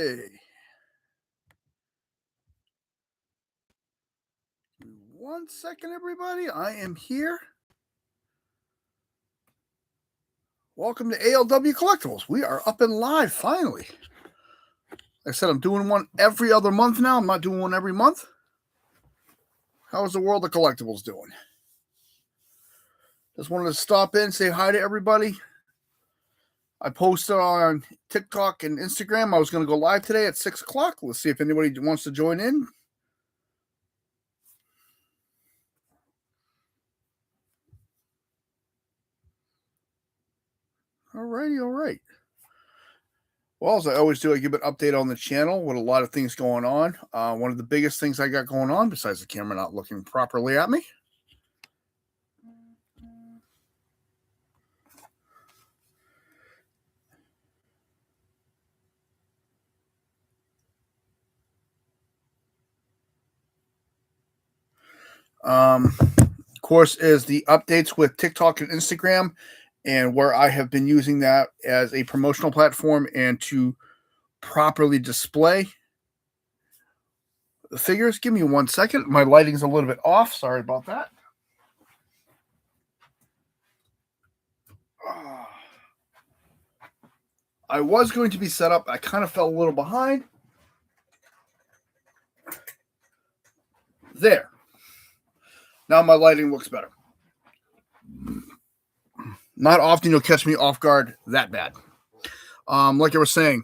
Okay. 1 second, everybody. I am here. Welcome to ALW Collectibles. We are up and live finally. Like I said, I'm doing one every other month now. I'm not doing one every month. How is the world of collectibles doing? Just wanted to stop in, say hi to everybody. I posted on TikTok and Instagram. I was going to go live today at 6 o'clock. Let's see if anybody wants to join in. Alrighty, all right. Well, as I always do, I give an update on the channel with a lot of things going on. One of the biggest things I got going on, besides the camera not looking properly at me, of course, is the updates with TikTok and Instagram, and where I have been using that as a promotional platform and to properly display the figures. Give me 1 second. My lighting's a little bit off. Sorry about that. I was going to be set up. I kind of fell a little behind. There. Now my lighting looks better. Not often you'll catch me off guard that bad. Like I was saying,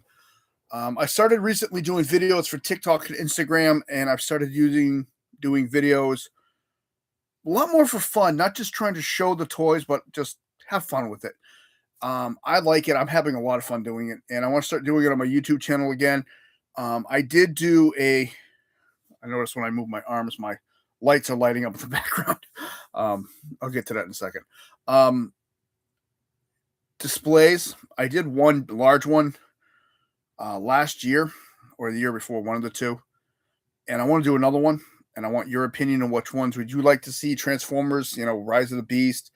I started recently doing videos for TikTok and Instagram, and I've started doing videos a lot more for fun, not just trying to show the toys, but just have fun with it. I like it. I'm having a lot of fun doing it, and I want to start doing it on my YouTube channel again. I did do I noticed when I move my arms, my lights are lighting up in the background. I'll get to that in a second. Displays. I did one large one last year or the year before, one of the two. And I want to do another one. And I want your opinion on which ones would you like to see. Transformers, Rise of the Beast,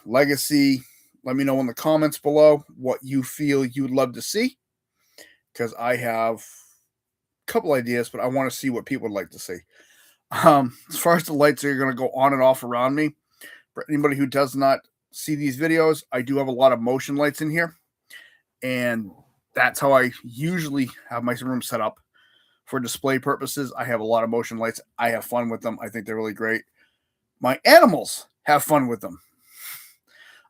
Legacy. Let me know in the comments below what you feel you'd love to see. Because I have a couple ideas, but I want to see what people would like to see. As far as the lights are going to go on and off around me, for anybody who does not see these videos, I do have a lot of motion lights in here. And that's how I usually have my room set up for display purposes. I have a lot of motion lights. I have fun with them. I think they're really great. My animals have fun with them.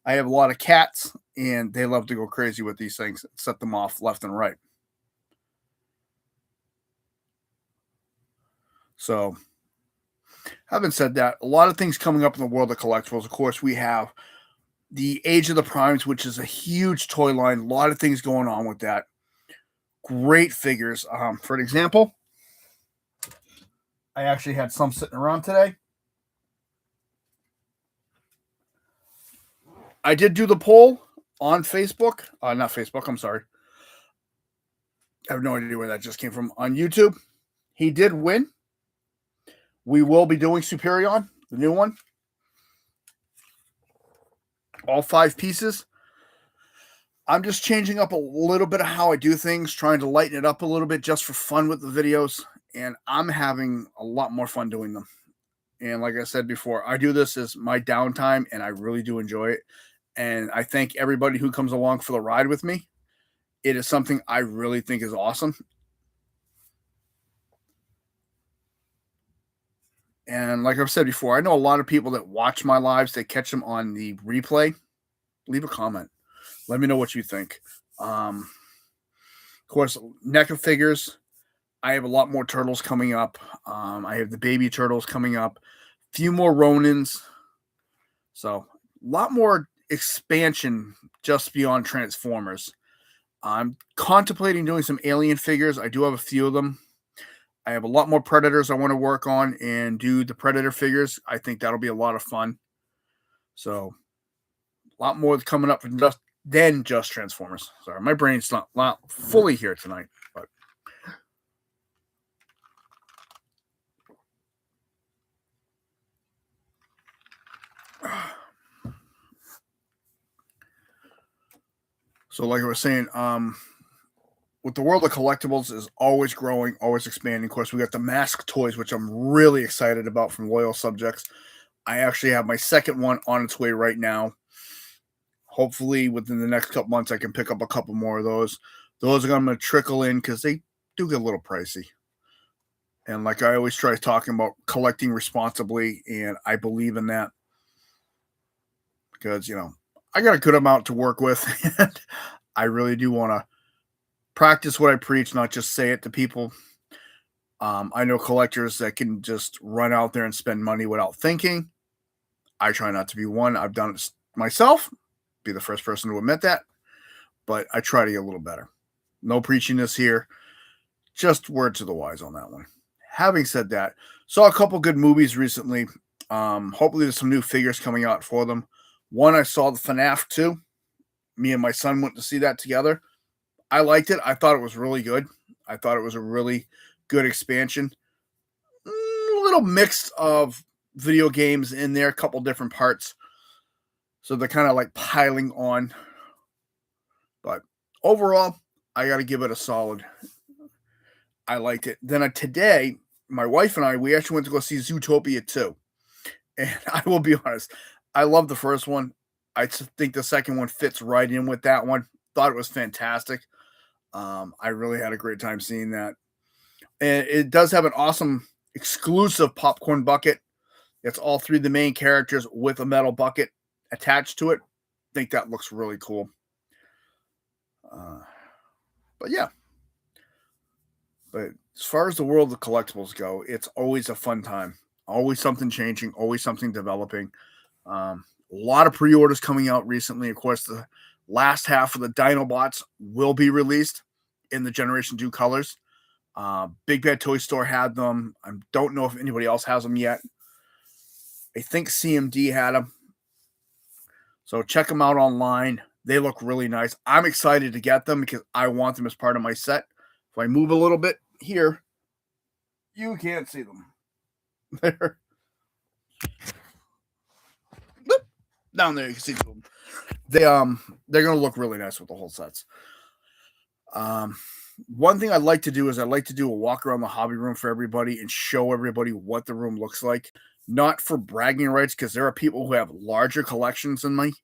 I have a lot of cats, and they love to go crazy with these things, set them off left and right. So, having said that, a lot of things coming up in the world of collectibles. Of course, we have the Age of the Primes, which is a huge toy line. A lot of things going on with that. Great figures. For an example, I actually had some sitting around today. I did do the poll on Facebook. Not Facebook, I'm sorry. I have no idea where that just came from. On YouTube, he did win. We will be doing Superion, the new one. All 5 pieces. I'm just changing up a little bit of how I do things, trying to lighten it up a little bit just for fun with the videos. And I'm having a lot more fun doing them. And like I said before, I do this as my downtime, and I really do enjoy it. And I thank everybody who comes along for the ride with me. It is something I really think is awesome. And like I've said before, I know a lot of people that watch my lives, they catch them on the replay. Leave a comment. Let me know what you think. Of course, NECA figures. I have a lot more turtles coming up. I have the baby turtles coming up. A few more Ronins. So a lot more expansion just beyond Transformers. I'm contemplating doing some Alien figures. I do have a few of them. I have a lot more Predators I want to work on and do the Predator figures. I think that'll be a lot of fun. So a lot more coming up than just Transformers. Sorry, my brain's not fully here tonight. But so like I was saying, with the world of collectibles is always growing, always expanding. Of course, we got the mask toys, which I'm really excited about from loyal subjects. I actually have my second one on its way right now. Hopefully, within the next couple months, I can pick up a couple more of those. Those are going to trickle in because they do get a little pricey. And like I always try talking about collecting responsibly, and I believe in that because, I got a good amount to work with, and I really do want to practice what I preach, not just say it to people. I know collectors that can just run out there and spend money without thinking. I try not to be one. I've done it myself. Be the first person to admit that. But I try to get a little better. No preaching this here. Just word to the wise on that one. Having said that, saw a couple good movies recently. Hopefully there's some new figures coming out for them. One, I saw the FNAF 2. Me and my son went to see that together. I liked it. I thought it was really good. I thought it was a really good expansion. A little mix of video games in there, a couple different parts. So they're kind of like piling on. But overall, I got to give it a solid. I liked it. Then today, my wife and I, we actually went to go see Zootopia 2. And I will be honest, I love the first one. I think the second one fits right in with that one. Thought it was fantastic. I really had a great time seeing that. And it does have an awesome exclusive popcorn bucket. It's all three of the main characters with a metal bucket attached to it. I think that looks really cool. But yeah. But as far as the world of collectibles go, it's always a fun time. Always something changing, always something developing. A lot of pre-orders coming out recently. Of course, the last half of the Dinobots will be released in the Generation 2 colors. Big Bad Toy Store had them. I don't know if anybody else has them yet. I think CMD had them. So check them out online. They look really nice. I'm excited to get them because I want them as part of my set. If I move a little bit here, you can't see them. There. Down there, you can see them. They're gonna look really nice with the whole sets. One thing I'd like to do is I'd like to do a walk around the hobby room for everybody and show everybody what the room looks like. Not for bragging rights, because there are people who have larger collections than me.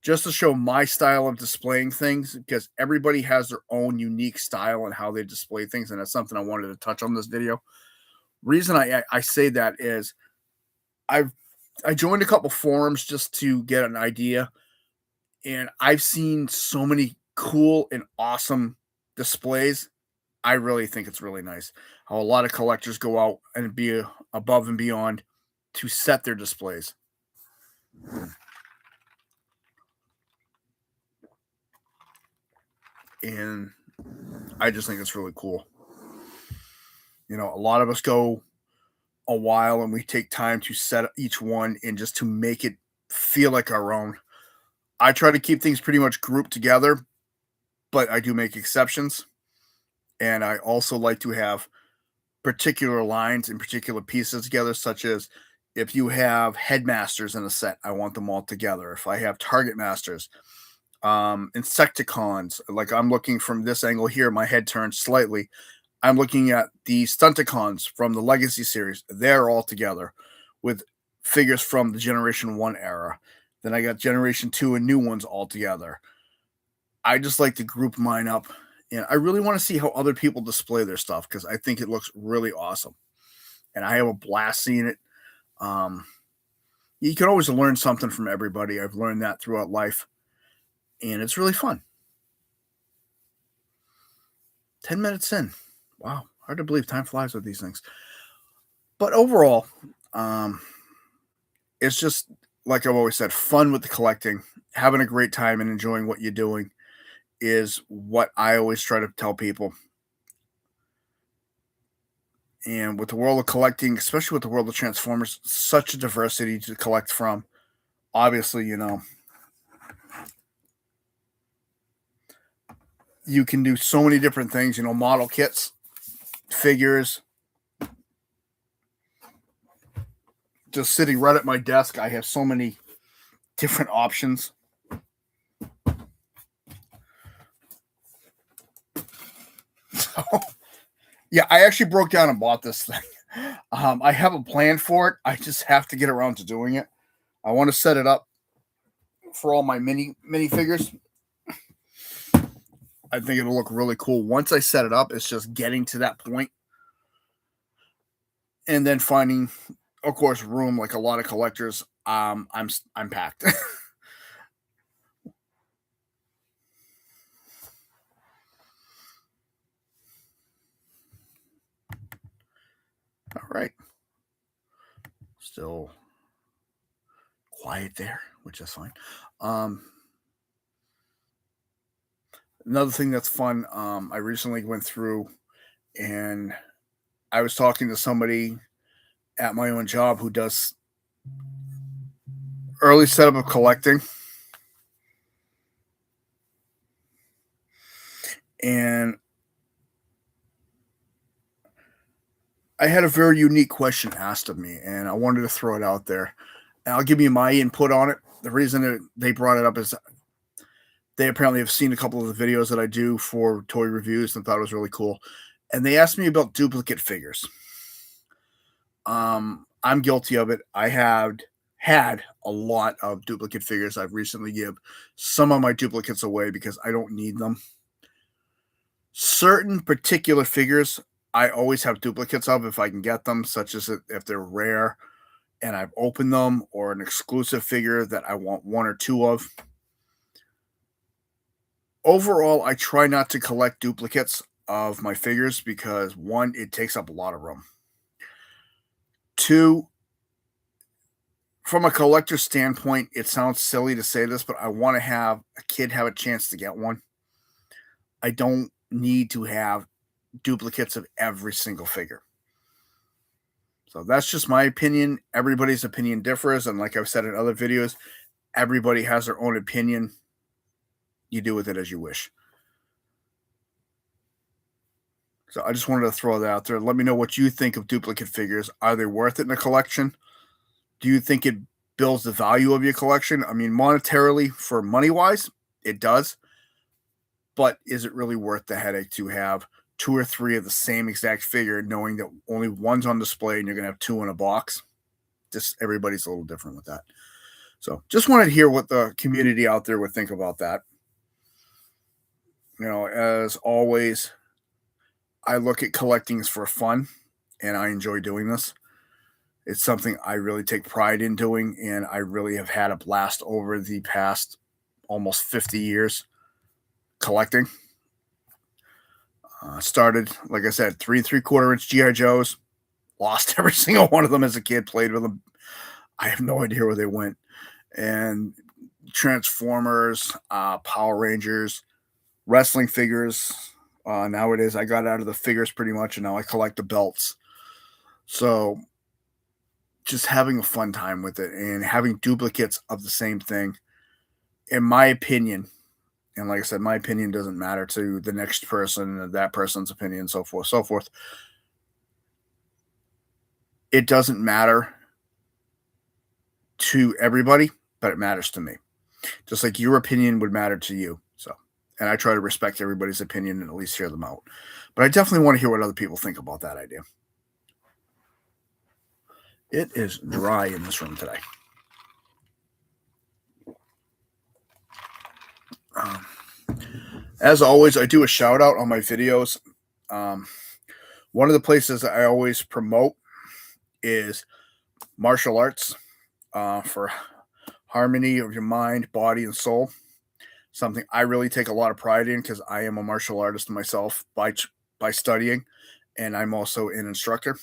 Just to show my style of displaying things, because everybody has their own unique style and how they display things, and that's something I wanted to touch on this video. Reason I say that is I joined a couple forums just to get an idea, and I've seen so many cool and awesome displays. I really think it's really nice how a lot of collectors go out and be above and beyond to set their displays. And I just think it's really cool. A lot of us go a while and we take time to set each one and just to make it feel like our own. I try to keep things pretty much grouped together, but I do make exceptions. And I also like to have particular lines and particular pieces together, such as if you have headmasters in a set, I want them all together. If I have target masters, Insecticons, like I'm looking from this angle here, my head turns slightly. I'm looking at the Stunticons from the Legacy series. They're all together with figures from the Generation 1 era. Then I got Generation 2 and new ones all together. I just like to group mine up. And I really want to see how other people display their stuff because I think it looks really awesome. And I have a blast seeing it. You can always learn something from everybody. I've learned that throughout life. And it's really fun. 10 minutes in. Wow. Hard to believe time flies with these things. But overall, it's just, like I've always said, fun with the collecting. Having a great time and enjoying what you're doing is what I always try to tell people. And with the world of collecting, especially with the world of Transformers, such a diversity to collect from. Obviously, you can do so many different things, model kits, figures. Just sitting right at my desk, I have so many different options. Yeah, I actually broke down and bought this thing. I have a plan for it. I just have to get around to doing it. I want to set it up for all my mini figures. I think it'll look really cool. Once I set it up, it's just getting to that point and then finding, of course, room like a lot of collectors. I'm packed. All right. Still quiet there, which is fine. Another thing that's fun, I recently went through and I was talking to somebody at my own job who does early setup of collecting. And I had a very unique question asked of me, and I wanted to throw it out there. And I'll give you my input on it. The reason that they brought it up is they apparently have seen a couple of the videos that I do for toy reviews and thought it was really cool. And they asked me about duplicate figures. I'm guilty of it. I have had a lot of duplicate figures. I've recently give some of my duplicates away because I don't need them. Certain particular figures I always have duplicates of if I can get them, such as if they're rare and I've opened them, or an exclusive figure that I want one or two of. Overall, I try not to collect duplicates of my figures because one, it takes up a lot of room. Two, from a collector standpoint, it sounds silly to say this, but I want to have a kid have a chance to get one. I don't need to have duplicates of every single figure. So that's just my opinion. Everybody's opinion differs. And like I've said in other videos, everybody has their own opinion. You do with it as you wish. So I just wanted to throw that out there. Let me know what you think of duplicate figures. Are they worth it in a collection? Do you think it builds the value of your collection? I mean, monetarily, for money wise, it does. But is it really worth the headache to have two or three of the same exact figure, knowing that only one's on display and you're going to have two in a box? Just everybody's a little different with that. So just wanted to hear what the community out there would think about that. You know, as always, I look at collecting as for fun and I enjoy doing this. It's something I really take pride in doing, and I really have had a blast over the past almost 50 years collecting. Started, like I said, 3 3/4 inch GI Joes. Lost every single one of them as a kid. Played with them. I have no idea where they went. And Transformers, Power Rangers, wrestling figures. Nowadays, I got out of the figures pretty much, and now I collect the belts. So, just having a fun time with it and having duplicates of the same thing, in my opinion, and like I said, my opinion doesn't matter to the next person, that person's opinion, so forth, so forth. It doesn't matter to everybody, but it matters to me. Just like your opinion would matter to you. So, and I try to respect everybody's opinion and at least hear them out. But I definitely want to hear what other people think about that idea. It is dry in this room today. As always, I do a shout out on my videos. One of the places I always promote is martial arts for harmony of your mind, body, and soul. Something I really take a lot of pride in because I am a martial artist myself by studying, and I'm also an instructor.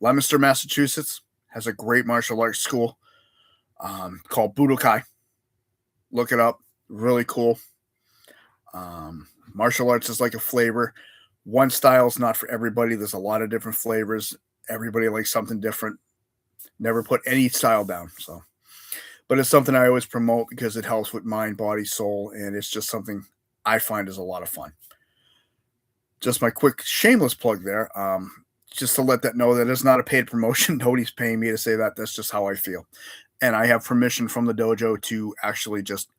Leominster, Massachusetts has a great martial arts school called Budokai. Look it up. Really cool. Martial arts is like a flavor. One style is not for everybody. There's a lot of different flavors. Everybody likes something different. Never put any style down. So, but it's something I always promote because it helps with mind, body, soul, and it's just something I find is a lot of fun. Just my quick shameless plug there. Just to let that know that it's not a paid promotion. Nobody's paying me to say that. That's just how I feel. And I have permission from the dojo to actually just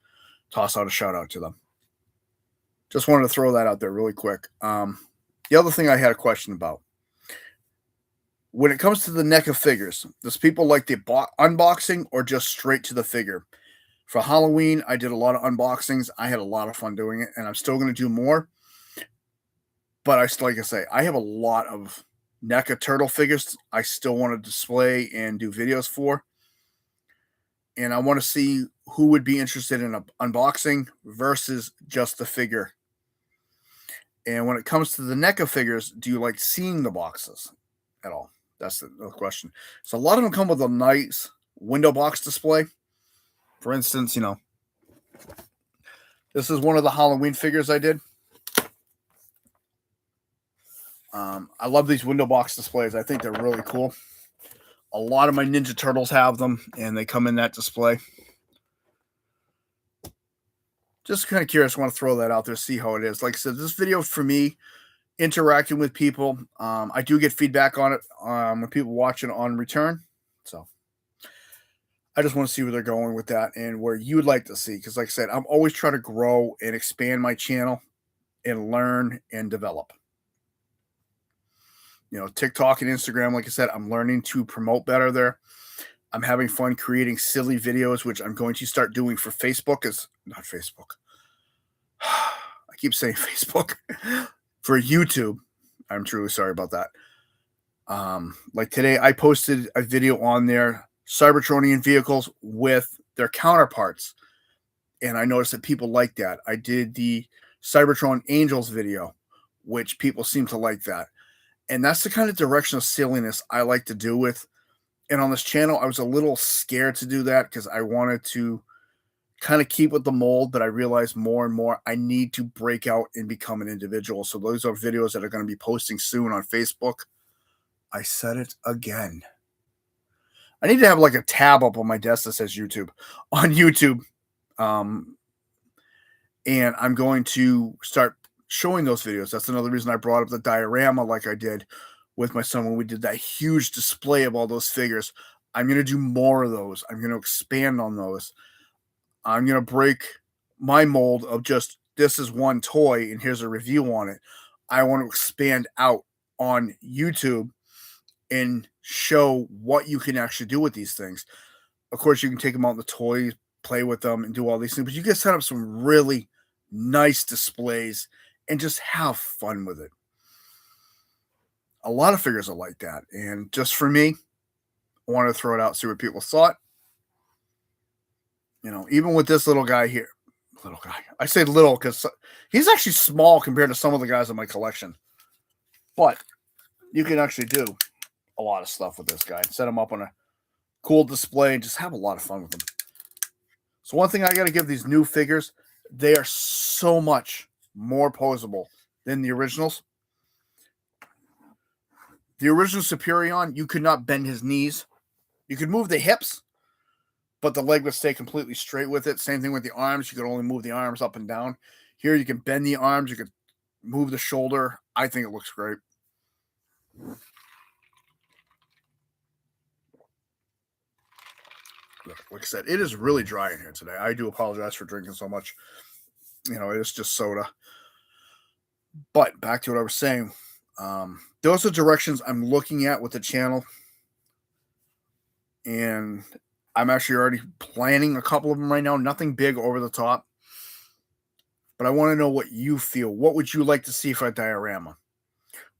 toss out a shout out to them. Just wanted to throw that out there really quick. The other thing I had a question about, when it comes to the NECA figures, does people like the unboxing or just straight to the figure? For Halloween, I did a lot of unboxings. I had a lot of fun doing it, and I'm still going to do more. But like I say, I have a lot of NECA turtle figures I still want to display and do videos for. And I want to see who would be interested in an unboxing versus just the figure. And when it comes to the NECA figures, do you like seeing the boxes at all? That's the question. So a lot of them come with a nice window box display. For instance, this is one of the Halloween figures I did. I love these window box displays. I think they're really cool. A lot of my Ninja Turtles have them, and they come in that display. Just kind of curious. I want to throw that out there, see how it is. Like I said, this video for me, interacting with people. I do get feedback on it when people watch it on return. So I just want to see where they're going with that and where you would like to see. Because like I said, I'm always trying to grow and expand my channel and learn and develop. TikTok and Instagram, like I said, I'm learning to promote better there. I'm having fun creating silly videos, which I'm going to start doing for Facebook. Not Facebook. I keep saying Facebook. For YouTube. I'm truly sorry about that. Like today, I posted a video on there, Cybertronian vehicles with their counterparts. And I noticed that people like that. I did the Cybertron Angels video, which people seem to like that. And that's the kind of direction of silliness I like to do with. And on this channel, I was a little scared to do that because I wanted to kind of keep with the mold, but I realized more and more I need to break out and become an individual. So those are videos that are going to be posting soon on Facebook. I said it again. I need to have like a tab up on my desk that says YouTube on YouTube. And I'm going to start showing those videos. That's another reason I brought up the diorama like I did with my son when we did that huge display of all those figures. I'm going to do more of those. I'm going to expand on those. I'm going to break my mold of just this is one toy and here's a review on it. I want to expand out on YouTube and show what you can actually do with these things. Of course, you can take them out in the toys, play with them, and do all these things, but you can set up some really nice displays and just have fun with it. A lot of figures are like that. And just for me, I wanted to throw it out, see what people thought. Even with this little guy here, I say little because he's actually small compared to some of the guys in my collection. But you can actually do a lot of stuff with this guy. Set him up on a cool display and just have a lot of fun with him. So one thing I got to give these new figures, they are so much more posable than the originals. The original Superion, you could not bend his knees. You could move the hips, but the leg would stay completely straight with it. Same thing with the arms. You could only move the arms up and down. Here you can bend the arms. You could move the shoulder. I think it looks great. Like I said, it is really dry in here today. I do apologize for drinking so much. It's just soda. But back to what I was saying. Those are directions I'm looking at with the channel. And I'm actually already planning a couple of them right now. Nothing big over the top. But I want to know what you feel. What would you like to see for a diorama?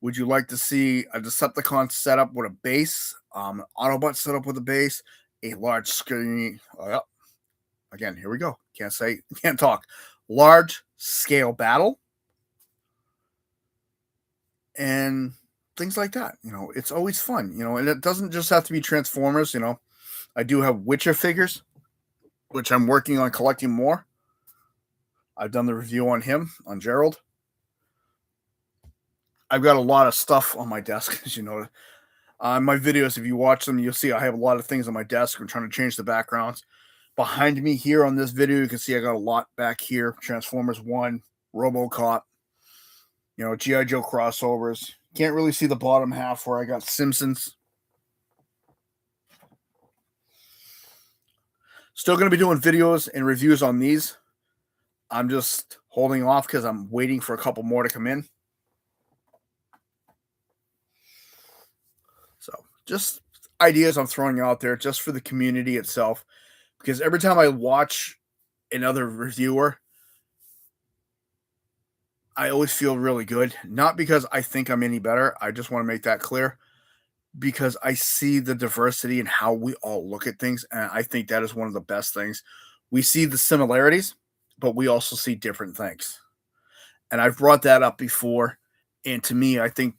Would you like to see a Decepticon set up with a base? Autobot set up with a base? A large screen. Again, here we go. Can't talk. Large scale battle. And things like that. It's always fun. And it doesn't just have to be Transformers. I do have Witcher figures, which I'm working on collecting more. I've done the review on him, on Gerald. I've got a lot of stuff on my desk, as you know. My videos, if you watch them, you'll see I have a lot of things on my desk. I'm trying to change the backgrounds. Behind me here on this video, you can see I got a lot back here. Transformers 1, RoboCop, G.I. Joe crossovers. Can't really see the bottom half where I got Simpsons. Still going to be doing videos and reviews on these. I'm just holding off because I'm waiting for a couple more to come in. just ideas I'm throwing out there just for the community itself. Because every time I watch another reviewer, I always feel really good. Not because I think I'm any better. I just want to make that clear because I see the diversity in how we all look at things. And I think that is one of the best things. We see the similarities, but we also see different things. And I've brought that up before. And to me, I think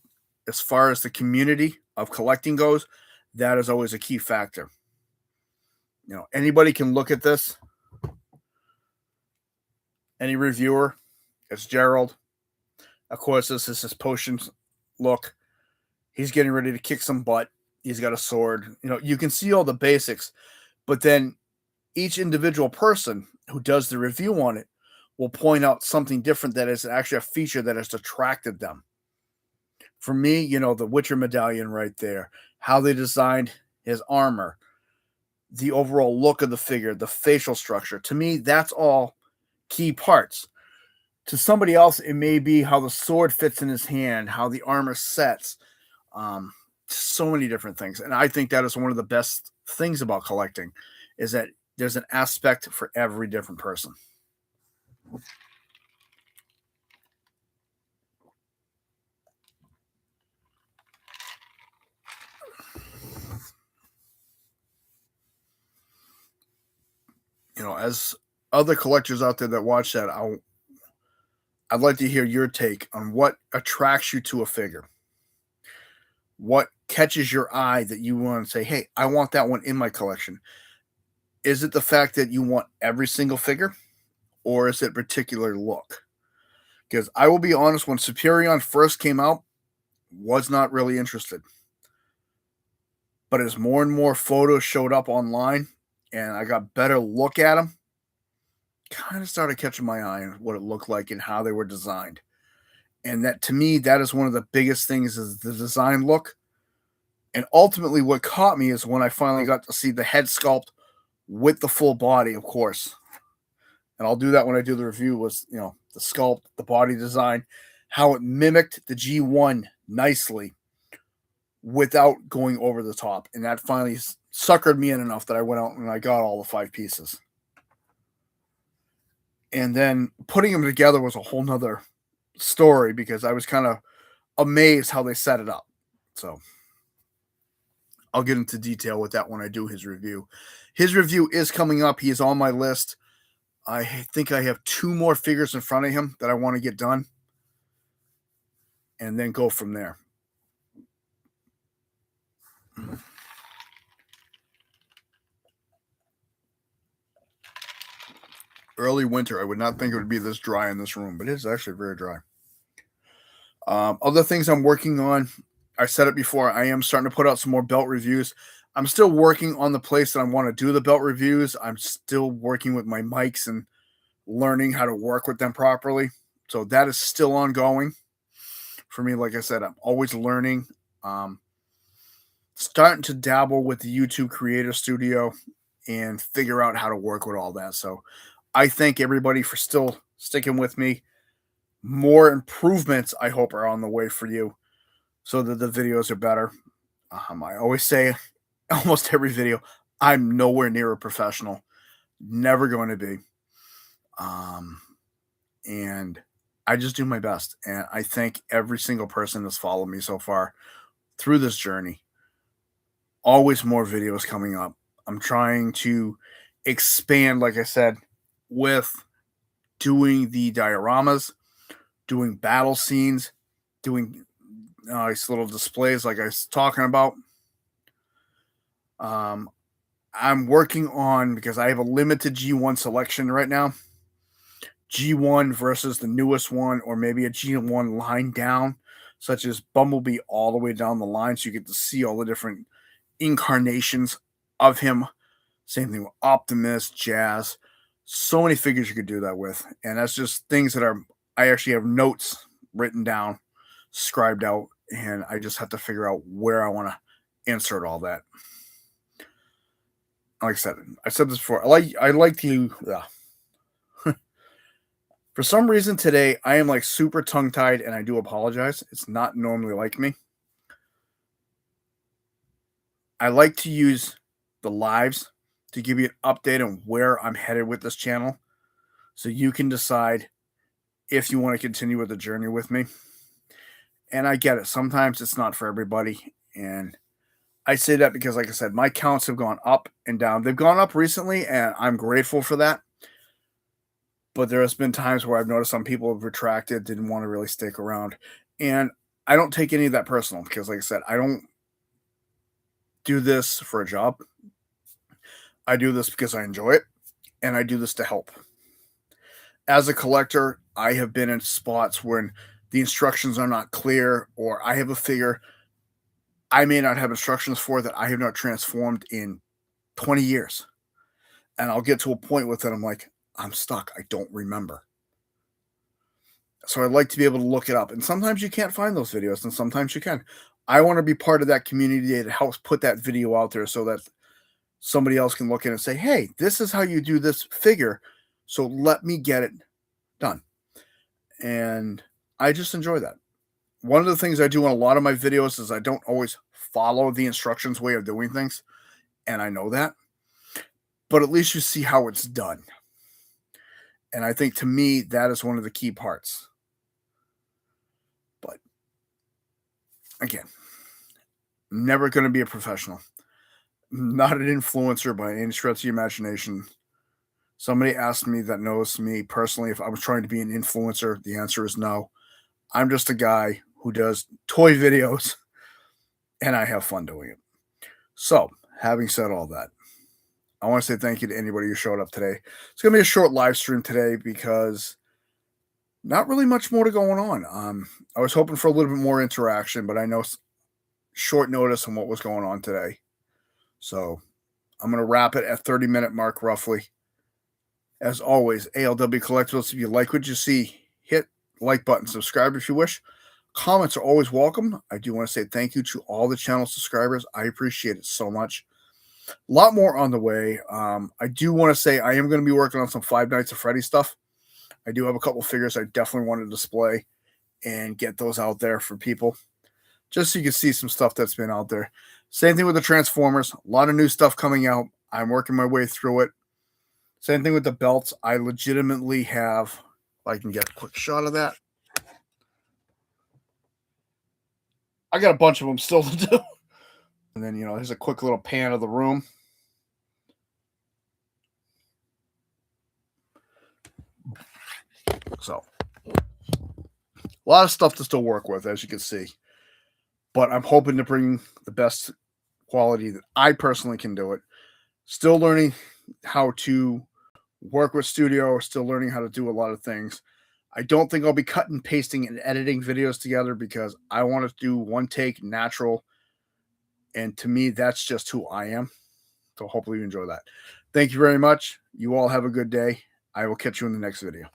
as far as the community of collecting goes, that is always a key factor. Anybody can look at this, any reviewer. It's Gerald. Of course, this is his potions look. He's getting ready to kick some butt. He's got a sword. You can see all the basics, but then each individual person who does the review on it will point out something different that is actually a feature that has attracted them. For me, the Witcher medallion right there, how they designed his armor, the overall look of the figure, the facial structure. To me, that's all key parts. To somebody else, it may be how the sword fits in his hand, how the armor sets, so many different things. And I think that is one of the best things about collecting is that there's an aspect for every different person. As other collectors out there that watch that, I'd like to hear your take on what attracts you to a figure. What catches your eye that you want to say, hey, I want that one in my collection? Is it the fact that you want every single figure, or is it particular look? Because I will be honest, when Superion first came out, was not really interested. But as more and more photos showed up online and I got better look at them, kind of started catching my eye on what it looked like and how they were designed. And that, to me, that is one of the biggest things is the design look. And ultimately what caught me is when I finally got to see the head sculpt with the full body, of course. And I'll do that when I do the review, was, the sculpt, the body design, how it mimicked the G1 nicely without going over the top. And that finally suckered me in enough that I went out and I got all the 5 pieces. And then putting them together was a whole nother story because I was kind of amazed how they set it up. So I'll get into detail with that when I do his review. His review is coming up. He is on my list. I think I have 2 more figures in front of him that I want to get done and then go from there. Early winter, I would not think it would be this dry in this room, but it is actually very dry. Other things I'm working on, I said it before, I am starting to put out some more belt reviews. I'm still working on the place that I want to do the belt reviews. I'm still working with my mics and learning how to work with them properly. So that is still ongoing for me. Like I said, I'm always learning. Starting to dabble with the YouTube Creator Studio and figure out how to work with all that. So I thank everybody for still sticking with me. More improvements, I hope, are on the way for you so that the videos are better. I always say, almost every video, I'm nowhere near a professional. Never going to be. And I just do my best. And I thank every single person that's followed me so far through this journey. Always more videos coming up. I'm trying to expand, like I said, with doing the dioramas, doing battle scenes, doing nice little displays like I was talking about. I'm working on, because I have a limited G1 selection right now, G1 versus the newest one, or maybe a G1 line down, such as Bumblebee all the way down the line, so you get to see all the different incarnations of him. Same thing with Optimus, Jazz. So many figures you could do that with. And that's just things that I actually have notes written down, scribed out, and I just have to figure out where I want to insert all that. Like I said this before. I like to. For some reason today, I am like super tongue tied, and I do apologize. It's not normally like me. I like to use the lives to give you an update on where I'm headed with this channel so you can decide if you want to continue with the journey with me. And I get it. Sometimes it's not for everybody. And I say that because, like I said, my counts have gone up and down. They've gone up recently, and I'm grateful for that. But there has been times where I've noticed some people have retracted, didn't want to really stick around. And I don't take any of that personal because, like I said, I don't do this for a job. I do this because I enjoy it, and I do this to help. As a collector, I have been in spots when the instructions are not clear, or I have a figure I may not have instructions for that I have not transformed in 20 years. And I'll get to a point with it. I'm like, I'm stuck. I don't remember. So I'd like to be able to look it up. And sometimes you can't find those videos, and sometimes you can. I want to be part of that community that helps put that video out there so that somebody else can look in and say, hey, this is how you do this figure. So let me get it done. And I just enjoy that. One of the things I do in a lot of my videos is I don't always follow the instructions way of doing things. And I know that. But at least you see how it's done. And I think to me, that is one of the key parts. But again, never going to be a professional. Not an influencer by any stretch of the imagination. Somebody asked me that knows me personally if I was trying to be an influencer. The answer is no. I'm just a guy who does toy videos, and I have fun doing it. So, having said all that, I want to say thank you to anybody who showed up today. It's going to be a short live stream today because not really much more to going on. I was hoping for a little bit more interaction, but I know short notice on what was going on today. So I'm going to wrap it at 30-minute mark roughly. As always, ALW Collectibles, if you like what you see, hit like button, subscribe if you wish. Comments are always welcome. I do want to say thank you to all the channel subscribers. I appreciate it so much. A lot more on the way. I do want to say I am going to be working on some Five Nights at Freddy stuff. I do have a couple figures I definitely want to display and get those out there for people, just so you can see some stuff that's been out there. Same thing with the Transformers. A lot of new stuff coming out. I'm working my way through it. Same thing with the belts. I legitimately have, if I can get a quick shot of that. I got a bunch of them still to do. And then, here's a quick little pan of the room. So, a lot of stuff to still work with, as you can see. But I'm hoping to bring the best quality that I personally can do it. Still learning how to work with studio, still learning how to do a lot of things. I don't think I'll be cutting, pasting, and editing videos together because I want to do one take, natural. And to me, that's just who I am. So hopefully you enjoy that. Thank you very much. You all have a good day. I will catch you in the next video.